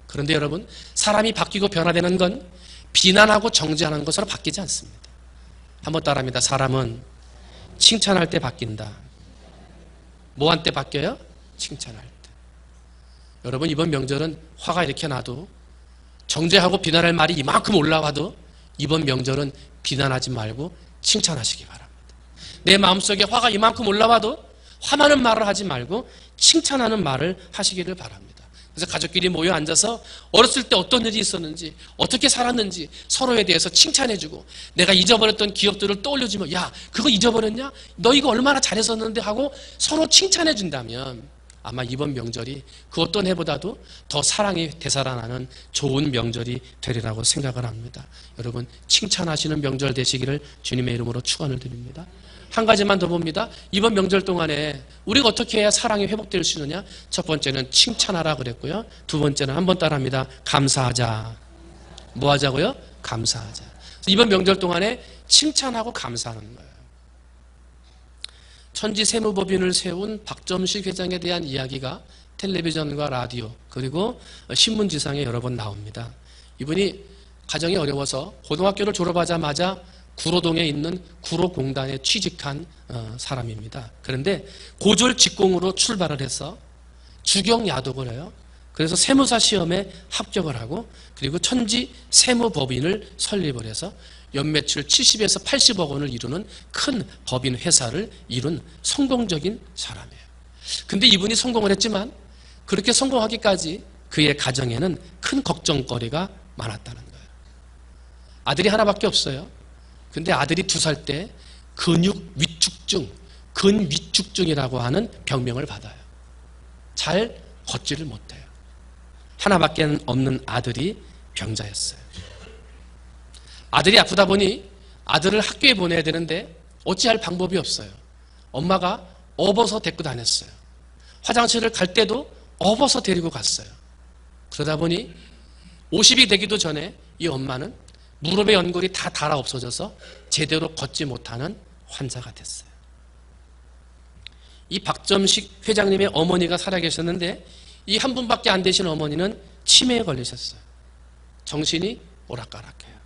그런데 여러분, 사람이 바뀌고 변화되는 건 비난하고 정죄하는 것으로 바뀌지 않습니다. 한번 따라합니다. 사람은 칭찬할 때 바뀐다. 뭐 한 때 바뀌어요? 칭찬할 때. 여러분, 이번 명절은 화가 이렇게 나도, 정죄하고 비난할 말이 이만큼 올라와도 이번 명절은 비난하지 말고 칭찬하시기 바랍니다. 내 마음속에 화가 이만큼 올라와도 화나는 말을 하지 말고 칭찬하는 말을 하시기를 바랍니다. 그래서 가족끼리 모여 앉아서 어렸을 때 어떤 일이 있었는지, 어떻게 살았는지 서로에 대해서 칭찬해주고, 내가 잊어버렸던 기억들을 떠올려주면, 야, 그거 잊어버렸냐? 너 이거 얼마나 잘했었는데 하고 서로 칭찬해준다면 아마 이번 명절이 그 어떤 해보다도 더 사랑이 되살아나는 좋은 명절이 되리라고 생각을 합니다. 여러분, 칭찬하시는 명절 되시기를 주님의 이름으로 축원을 드립니다. 한 가지만 더 봅니다. 이번 명절 동안에 우리가 어떻게 해야 사랑이 회복될 수 있느냐? 첫 번째는 칭찬하라 그랬고요. 두 번째는 한번 따라합니다. 감사하자. 뭐 하자고요? 감사하자. 이번 명절 동안에 칭찬하고 감사하는 거예요. 천지 세무법인을 세운 박점식 회장에 대한 이야기가 텔레비전과 라디오 그리고 신문지상에 여러 번 나옵니다. 이분이 가정이 어려워서 고등학교를 졸업하자마자 구로동에 있는 구로공단에 취직한 사람입니다. 그런데 고졸 직공으로 출발을 해서 주경야독을 해요. 그래서 세무사 시험에 합격을 하고, 그리고 천지 세무법인을 설립을 해서 연매출 70에서 80억 원을 이루는 큰 법인 회사를 이룬 성공적인 사람이에요. 근데 이분이 성공을 했지만 그렇게 성공하기까지 그의 가정에는 큰 걱정거리가 많았다는 거예요. 아들이 하나밖에 없어요. 근데 아들이 2살 때 근육 위축증, 근위축증이라고 하는 병명을 받아요. 잘 걷지를 못해요. 하나밖에 없는 아들이 병자였어요. 아들이 아프다 보니 아들을 학교에 보내야 되는데 어찌할 방법이 없어요. 엄마가 업어서 데리고 다녔어요. 화장실을 갈 때도 업어서 데리고 갔어요. 그러다 보니 50이 되기도 전에 이 엄마는 무릎의 연골이 다 닳아 없어져서 제대로 걷지 못하는 환자가 됐어요. 이 박점식 회장님의 어머니가 살아계셨는데 이 한 분밖에 안 되신 어머니는 치매에 걸리셨어요. 정신이 오락가락해요.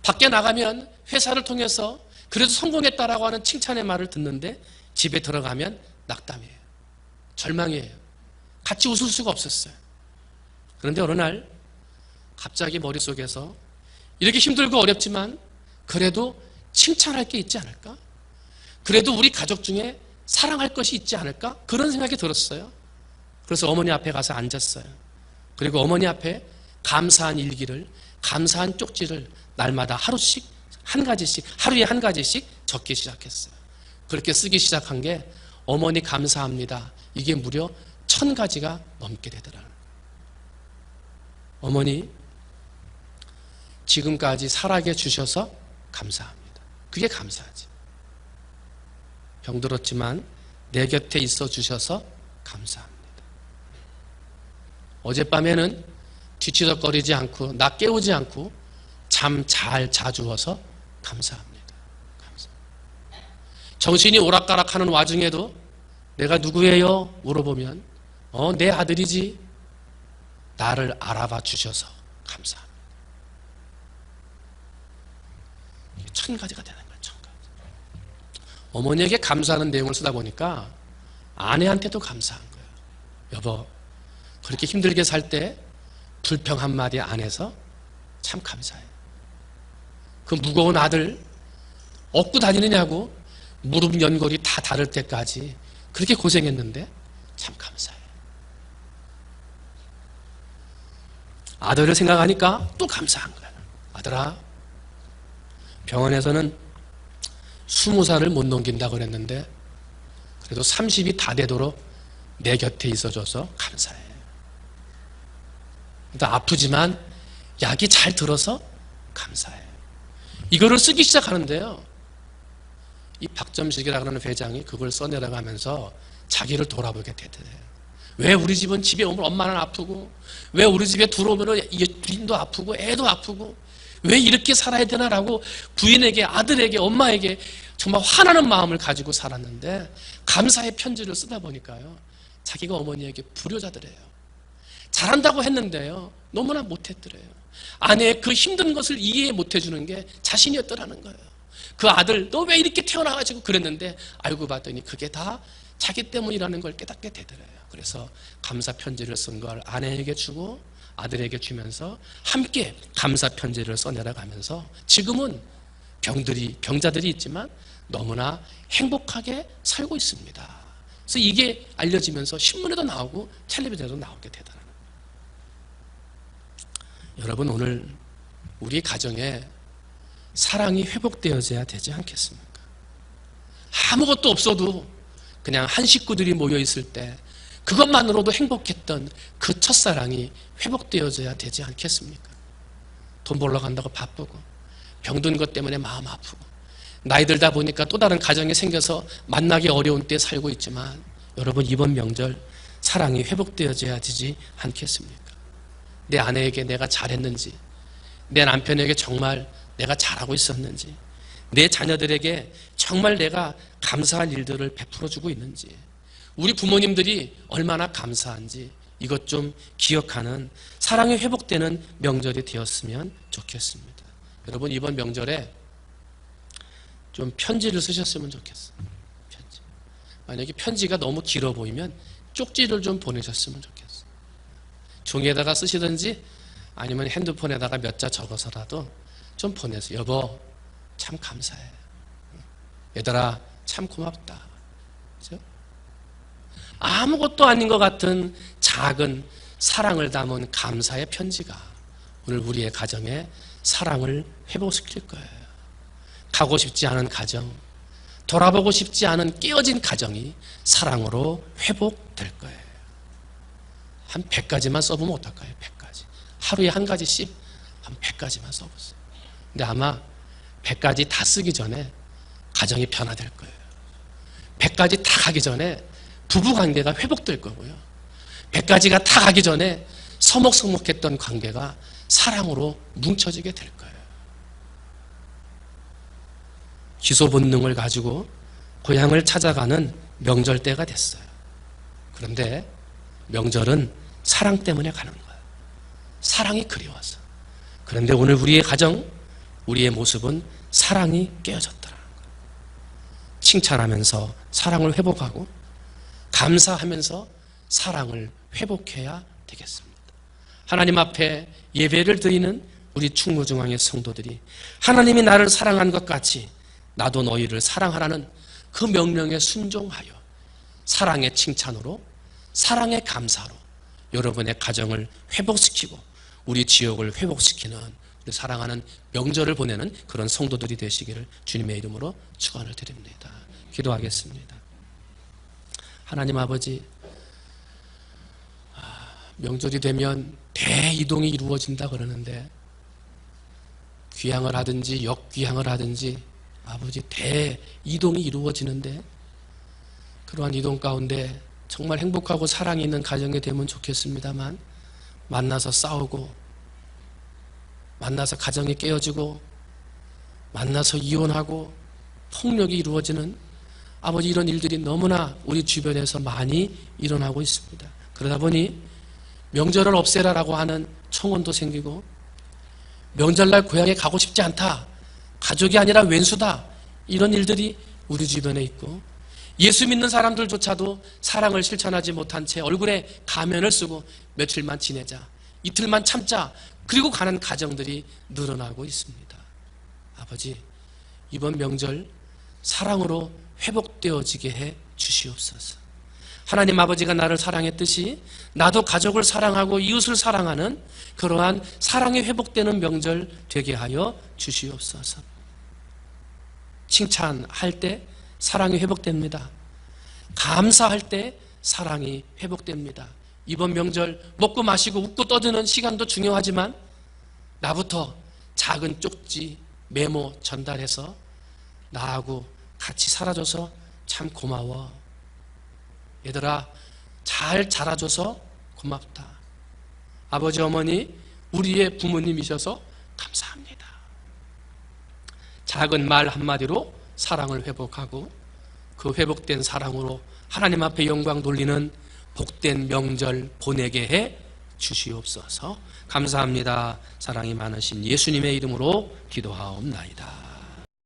밖에 나가면 회사를 통해서 그래도 성공했다라고 하는 칭찬의 말을 듣는데 집에 들어가면 낙담이에요. 절망이에요. 같이 웃을 수가 없었어요. 그런데 어느 날 갑자기 머릿속에서 이렇게 힘들고 어렵지만 그래도 칭찬할 게 있지 않을까? 그래도 우리 가족 중에 사랑할 것이 있지 않을까? 그런 생각이 들었어요. 그래서 어머니 앞에 가서 앉았어요. 그리고 어머니 앞에 감사한 일기를, 감사한 쪽지를 날마다 하루씩 한 가지씩, 하루에 한 가지씩 적기 시작했어요. 그렇게 쓰기 시작한 게 어머니 감사합니다. 이게 무려 1000가지가 넘게 되더라고요. 어머니 지금까지 살아게 주셔서 감사합니다. 그게 감사하지. 병들었지만 내 곁에 있어 주셔서 감사합니다. 어젯밤에는 뒤치덕거리지 않고 나 깨우지 않고 잠 잘 자주어서 감사합니다. 감사합니다. 정신이 오락가락하는 와중에도 내가 누구예요? 물어보면 내 아들이지. 나를 알아봐 주셔서 감사합니다. 1000가지가 되는 거예요. 1000가지. 어머니에게 감사하는 내용을 쓰다 보니까 아내한테도 감사한 거예요. 여보, 그렇게 힘들게 살 때 불평 한마디 안 해서 참 감사해. 그 무거운 아들 업고 다니느냐고 무릎 연골이 다 닳을 때까지 그렇게 고생했는데 참 감사해. 아들을 생각하니까 또 감사한 거야. 아들아, 병원에서는 20살을 못 넘긴다고 그랬는데 그래도 30이 다 되도록 내 곁에 있어줘서 감사해. 아프지만 약이 잘 들어서 감사해. 이거를 쓰기 시작하는데요. 이 박점식이라고 하는 회장이 그걸 써내려가면서 자기를 돌아보게 되더래요. 왜 우리 집은 집에 오면 엄마는 아프고, 왜 우리 집에 들어오면 부인도 아프고 애도 아프고, 왜 이렇게 살아야 되나라고 부인에게, 아들에게, 엄마에게 정말 화나는 마음을 가지고 살았는데 감사의 편지를 쓰다 보니까요, 자기가 어머니에게 불효자더래요. 잘한다고 했는데요, 너무나 못했더래요. 아내의 그 힘든 것을 이해 못해주는 게 자신이었더라는 거예요. 그 아들, 너 왜 이렇게 태어나가지고 그랬는데 알고 봤더니 그게 다 자기 때문이라는 걸 깨닫게 되더래요. 그래서 감사 편지를 쓴 걸 아내에게 주고 아들에게 주면서 함께 감사 편지를 써내려가면서 지금은 병자들이 있지만 너무나 행복하게 살고 있습니다. 그래서 이게 알려지면서 신문에도 나오고 텔레비전에도 나오게 되더라고요. 여러분, 오늘 우리 가정에 사랑이 회복되어져야 되지 않겠습니까? 아무것도 없어도 그냥 한 식구들이 모여 있을 때 그것만으로도 행복했던 그 첫사랑이 회복되어져야 되지 않겠습니까? 돈 벌러 간다고 바쁘고 병든 것 때문에 마음 아프고 나이 들다 보니까 또 다른 가정이 생겨서 만나기 어려운 때 살고 있지만, 여러분, 이번 명절 사랑이 회복되어져야 되지 않겠습니까? 내 아내에게 내가 잘했는지, 내 남편에게 정말 내가 잘하고 있었는지, 내 자녀들에게 정말 내가 감사할 일들을 베풀어주고 있는지, 우리 부모님들이 얼마나 감사한지 이것 좀 기억하는 사랑이 회복되는 명절이 되었으면 좋겠습니다. 여러분, 이번 명절에 좀 편지를 쓰셨으면 좋겠어요. 편지. 만약에 편지가 너무 길어 보이면 쪽지를 좀 보내셨으면 좋겠어요. 종이에다가 쓰시든지 아니면 핸드폰에다가 몇 자 적어서라도 좀 보내세요. 여보, 참 감사해. 얘들아, 참 고맙다. 그렇죠? 아무것도 아닌 것 같은 작은 사랑을 담은 감사의 편지가 오늘 우리의 가정에 사랑을 회복시킬 거예요. 가고 싶지 않은 가정, 돌아보고 싶지 않은 깨어진 가정이 사랑으로 회복될 거예요. 한 100가지만 써보면 어떨까요? 100가지. 하루에 한 가지씩 한 100가지만 써보세요. 근데 아마 100가지 다 쓰기 전에 가정이 변화될 거예요. 100가지 다 가기 전에 부부관계가 회복될 거고요. 100가지가 다 가기 전에 서먹서먹했던 관계가 사랑으로 뭉쳐지게 될 거예요. 기소 본능을 가지고 고향을 찾아가는 명절 때가 됐어요. 그런데 명절은 사랑 때문에 가는 거예요. 사랑이 그리워서. 그런데 오늘 우리의 가정, 우리의 모습은 사랑이 깨어졌더라는 거예요. 칭찬하면서 사랑을 회복하고 감사하면서 사랑을 회복해야 되겠습니다. 하나님 앞에 예배를 드리는 우리 충무중앙의 성도들이 하나님이 나를 사랑한 것 같이 나도 너희를 사랑하라는 그 명령에 순종하여 사랑의 칭찬으로, 사랑의 감사로 여러분의 가정을 회복시키고 우리 지역을 회복시키는, 우리 사랑하는 명절을 보내는 그런 성도들이 되시기를 주님의 이름으로 축원을 드립니다. 기도하겠습니다. 하나님 아버지, 명절이 되면 대이동이 이루어진다 그러는데 귀향을 하든지 역귀향을 하든지 아버지 대이동이 이루어지는데 그러한 이동 가운데 정말 행복하고 사랑이 있는 가정이 되면 좋겠습니다만 만나서 싸우고 만나서 가정이 깨어지고 만나서 이혼하고 폭력이 이루어지는 아버지 이런 일들이 너무나 우리 주변에서 많이 일어나고 있습니다. 그러다 보니 명절을 없애라라고 하는 청원도 생기고 명절날 고향에 가고 싶지 않다, 가족이 아니라 왼수다, 이런 일들이 우리 주변에 있고 예수 믿는 사람들조차도 사랑을 실천하지 못한 채 얼굴에 가면을 쓰고 며칠만 지내자, 이틀만 참자, 그리고 가는 가정들이 늘어나고 있습니다. 아버지, 이번 명절 사랑으로 회복되어지게 해 주시옵소서. 하나님 아버지가 나를 사랑했듯이 나도 가족을 사랑하고 이웃을 사랑하는 그러한 사랑이 회복되는 명절 되게 하여 주시옵소서. 칭찬할 때 사랑이 회복됩니다. 감사할 때 사랑이 회복됩니다. 이번 명절 먹고 마시고 웃고 떠드는 시간도 중요하지만 나부터 작은 쪽지, 메모 전달해서 나하고 같이 살아줘서 참 고마워. 얘들아, 잘 자라줘서 고맙다. 아버지, 어머니, 우리의 부모님이셔서 감사합니다. 작은 말 한마디로 사랑을 회복하고 그 회복된 사랑으로 하나님 앞에 영광 돌리는 복된 명절 보내게 해 주시옵소서. 감사합니다. 사랑이 많으신 예수님의 이름으로 기도하옵나이다.